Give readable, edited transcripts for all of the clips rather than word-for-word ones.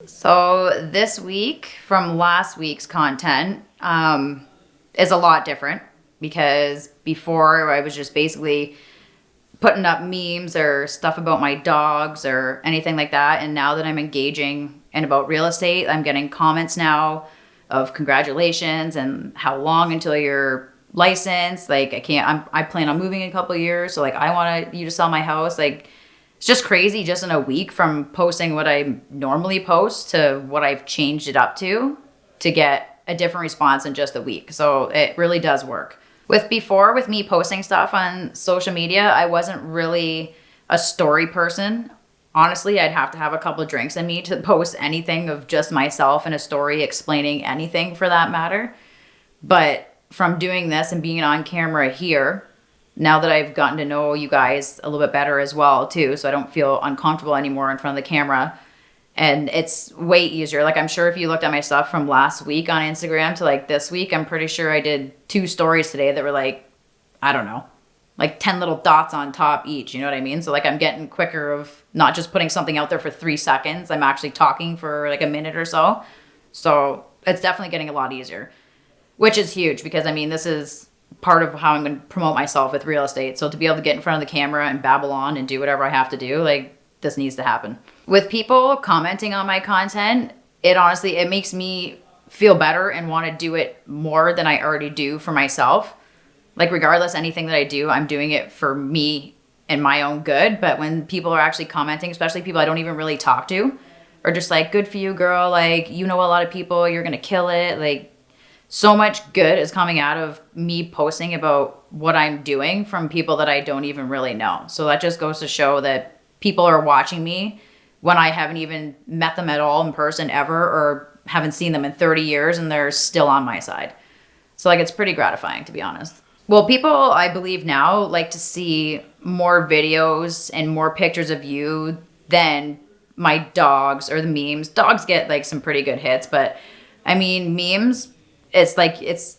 So this week from last week's content is a lot different because before I was just basically putting up memes or stuff about my dogs or anything like that. And now that I'm engaging in about real estate, I'm getting comments now of congratulations and how long until you're licensed. Like I plan on moving in a couple of years. So like I want you to sell my house. Like it's just crazy just in a week from posting what I normally post to what I've changed it up to get a different response in just a week. So it really does work. With me posting stuff on social media, I wasn't really a story person. Honestly, I'd have to have a couple of drinks in me to post anything of just myself in a story explaining anything for that matter. But from doing this and being on camera here, now that I've gotten to know you guys a little bit better as well too, so I don't feel uncomfortable anymore in front of the camera. And it's way easier. Like I'm sure if you looked at my stuff from last week on Instagram to like this week, I'm pretty sure I did 2 stories today that were like, I don't know, like 10 little dots on top each. You know what I mean? So like I'm getting quicker of not just putting something out there for 3 seconds. I'm actually talking for like a minute or so. So it's definitely getting a lot easier, which is huge because I mean, this is part of how I'm going to promote myself with real estate. So to be able to get in front of the camera and babble on and do whatever I have to do, like this needs to happen. With people commenting on my content, it makes me feel better and want to do it more than I already do for myself. Like regardless, anything that I do, I'm doing it for me and my own good. But when people are actually commenting, especially people I don't even really talk to, are just like, good for you, girl. Like, you know a lot of people, you're going to kill it. Like, so much good is coming out of me posting about what I'm doing from people that I don't even really know. So that just goes to show that people are watching me when I haven't even met them at all in person ever or haven't seen them in 30 years and they're still on my side. So like it's pretty gratifying, to be honest. Well, people I believe now like to see more videos and more pictures of you than my dogs or the memes. Dogs get like some pretty good hits, but I mean memes, it's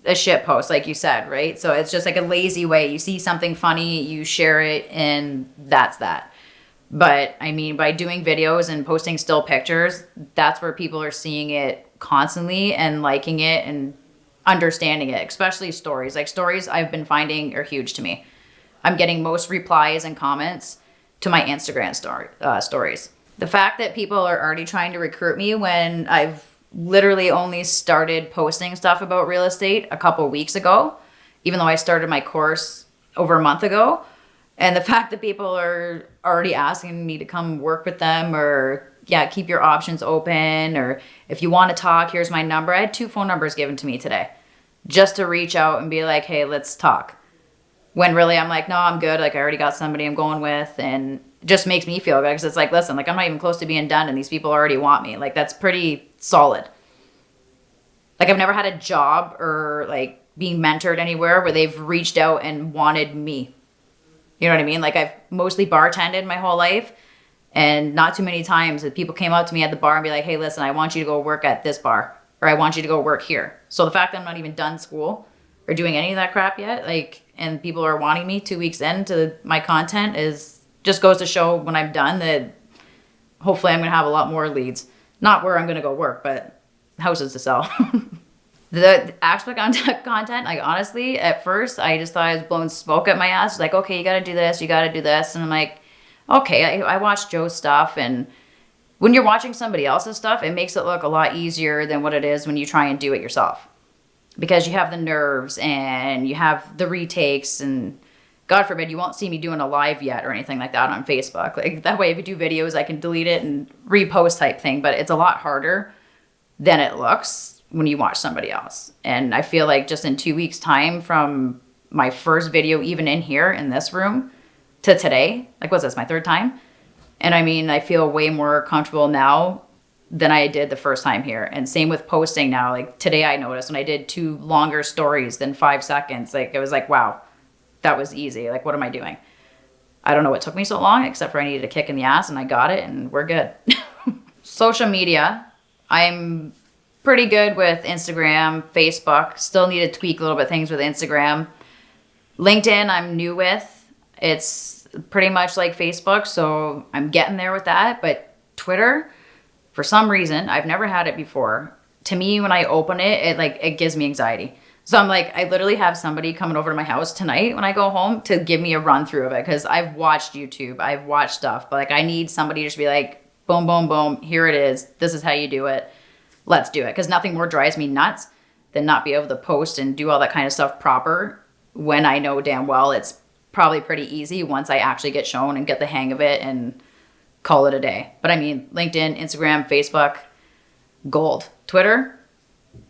a shit post, like you said, right? So it's just like a lazy way. You see something funny, you share it, and that's that. But I mean, by doing videos and posting still pictures, that's where people are seeing it constantly and liking it and understanding it, especially stories. Like stories I've been finding are huge to me. I'm getting most replies and comments to my Instagram stories. The fact that people are already trying to recruit me when I've literally only started posting stuff about real estate a couple weeks ago, even though I started my course over a month ago. And the fact that people are already asking me to come work with them or, yeah, keep your options open, or if you want to talk, here's my number. I had 2 phone numbers given to me today just to reach out and be like, hey, let's talk. When really I'm like, no, I'm good. Like I already got somebody I'm going with, and it just makes me feel good because it's like, listen, like I'm not even close to being done and these people already want me. Like that's pretty solid. Like I've never had a job or like being mentored anywhere where they've reached out and wanted me. You know what I mean? Like I've mostly bartended my whole life, and not too many times that people came up to me at the bar and be like, hey, listen, I want you to go work at this bar, or I want you to go work here. So the fact that I'm not even done school or doing any of that crap yet, like, and people are wanting me 2 weeks into my content is just goes to show when I'm done that hopefully I'm going to have a lot more leads. Not where I'm going to go work, but houses to sell. The aspect on content, like honestly, at first I just thought I was blowing smoke at my ass. Like, okay, you got to do this, you got to do this. And I'm like, okay, I watched Joe's stuff. And when you're watching somebody else's stuff, it makes it look a lot easier than what it is when you try and do it yourself. Because you have the nerves and you have the retakes, and God forbid you won't see me doing a live yet or anything like that on Facebook. Like that way, if you do videos, I can delete it and repost type thing. But it's a lot harder than it looks when you watch somebody else. And I feel like just in 2 weeks time from my first video, even in here in this room, to today, like what's this, my 3rd time? And I mean, I feel way more comfortable now than I did the first time here. And same with posting now. Like today I noticed when I did 2 longer stories than 5 seconds, like it was like, wow, that was easy. Like, what am I doing? I don't know what took me so long, except for I needed a kick in the ass and I got it and we're good. Social media, I'm pretty good with Instagram, Facebook. Still need to tweak a little bit things with Instagram. LinkedIn, I'm new with. It's pretty much like Facebook, so I'm getting there with that. But Twitter, For some reason, I've never had it before. To me, when I open it, it gives me anxiety. So I'm like, I literally have somebody coming over to my house tonight when I go home to give me a run through of it, because I've watched YouTube, I've watched stuff, but like I need somebody to just be like, boom, boom, boom, here it is. This is how you do it. Let's do it. Because nothing more drives me nuts than not be able to post and do all that kind of stuff proper when I know damn well it's probably pretty easy once I actually get shown and get the hang of it and call it a day. But I mean, LinkedIn, Instagram, Facebook, gold. Twitter,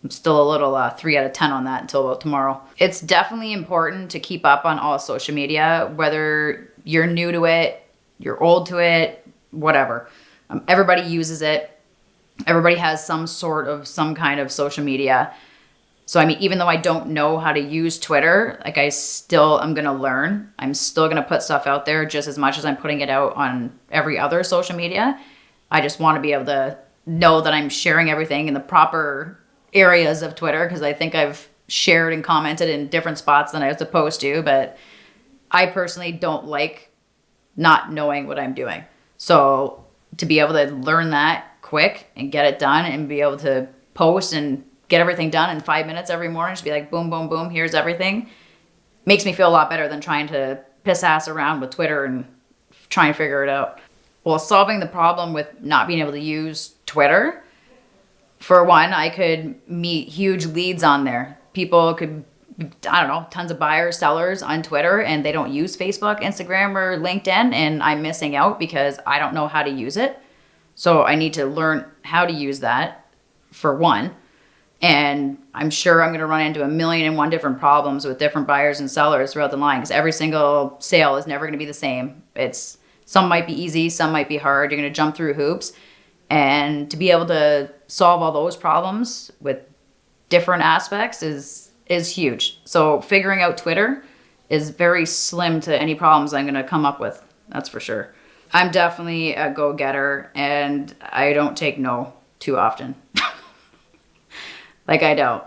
I'm still a little 3 out of 10 on that until about tomorrow. It's definitely important to keep up on all social media, whether you're new to it, you're old to it, whatever. Everybody uses it. Everybody has some kind of social media. So, I mean, even though I don't know how to use Twitter, like I still am going to learn. I'm still going to put stuff out there just as much as I'm putting it out on every other social media. I just want to be able to know that I'm sharing everything in the proper areas of Twitter, because I think I've shared and commented in different spots than I was supposed to, but I personally don't like not knowing what I'm doing. So to be able to learn that quick and get it done and be able to post and get everything done in 5 minutes every morning, just be like, boom, boom, boom, here's everything, makes me feel a lot better than trying to piss ass around with Twitter and try and figure it out. Well, solving the problem with not being able to use Twitter, for one, I could meet huge leads on there. People could, I don't know, tons of buyers, sellers on Twitter, and they don't use Facebook, Instagram, or LinkedIn, and I'm missing out because I don't know how to use it. So I need to learn how to use that, for one. And I'm sure I'm going to run into 1,000,001 different problems with different buyers and sellers throughout the line, because every single sale is never going to be the same. Some might be easy, some might be hard. You're going to jump through hoops. And to be able to solve all those problems with different aspects is huge. So figuring out Twitter is very slim to any problems I'm going to come up with. That's for sure. I'm definitely a go-getter, and I don't take no too often. Like I don't.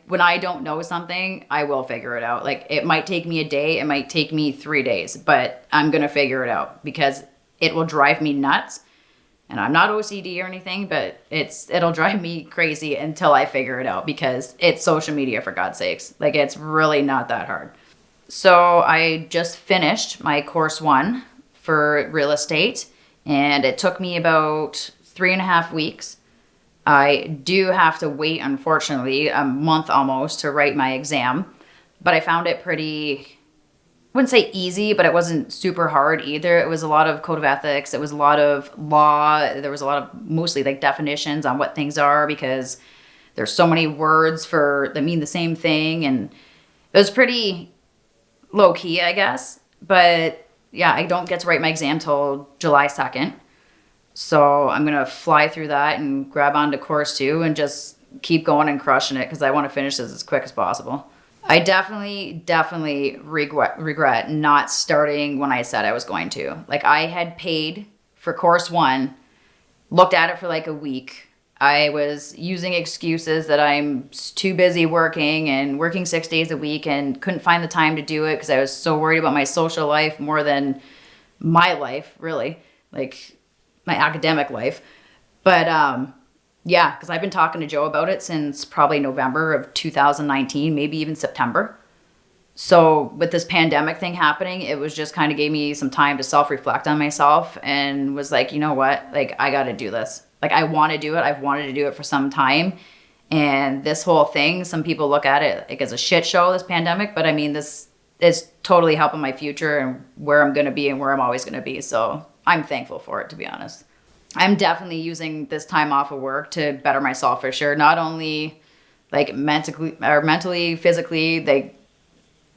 When I don't know something, I will figure it out. Like it might take me a day, it might take me 3 days, but I'm going to figure it out because it will drive me nuts. And I'm not OCD or anything, but it'll drive me crazy until I figure it out, because it's social media, for God's sakes. Like it's really not that hard. So I just finished my course 1 for real estate, and it took me about 3.5 weeks. I do have to wait, unfortunately, a month almost to write my exam, but I found it pretty, I wouldn't say easy, but it wasn't super hard either. It was a lot of code of ethics. It was a lot of law. There was a lot of mostly like definitions on what things are, because there's so many words that mean the same thing. And it was pretty low key, I guess. But yeah, I don't get to write my exam till July 2nd. So I'm going to fly through that and grab onto course 2 and just keep going and crushing it, because I want to finish this as quick as possible. I definitely regret not starting when I said I was going to. Like I had paid for course 1, looked at it for like a week. I was using excuses that I'm too busy working and working 6 days a week and couldn't find the time to do it because I was so worried about my social life more than my life, really. Like my academic life. But yeah, because I've been talking to Joe about it since probably November of 2019, maybe even September. So with this pandemic thing happening, it was just kind of gave me some time to self-reflect on myself, and was like, you know what? Like, I got to do this. Like, I want to do it. I've wanted to do it for some time. And this whole thing, some people look at it like as a shit show, this pandemic. But I mean, this is totally helping my future and where I'm going to be and where I'm always going to be. So I'm thankful for it, to be honest. I'm definitely using this time off of work to better myself, for sure. Not only like mentally, physically. Like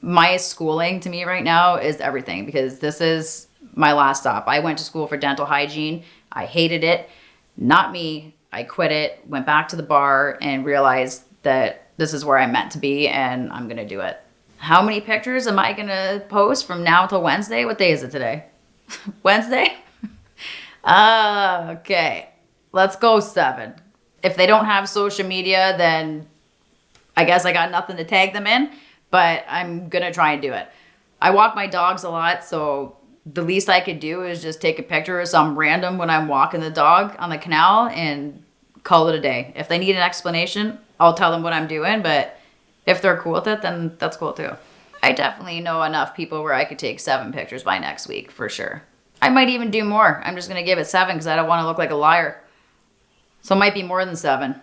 my schooling to me right now is everything, because this is my last stop. I went to school for dental hygiene. I hated it. Not me. I quit it, went back to the bar, and realized that this is where I'm meant to be, and I'm going to do it. How many pictures am I going to post from now till Wednesday? What day is it today? Wednesday? Okay. Let's go 7. If they don't have social media, then I guess I got nothing to tag them in, but I'm going to try and do it. I walk my dogs a lot, so the least I could do is just take a picture of some random when I'm walking the dog on the canal and call it a day. If they need an explanation, I'll tell them what I'm doing, but if they're cool with it, then that's cool too. I definitely know enough people where I could take 7 pictures by next week for sure. I might even do more. I'm just going to give it 7 because I don't want to look like a liar. So it might be more than 7.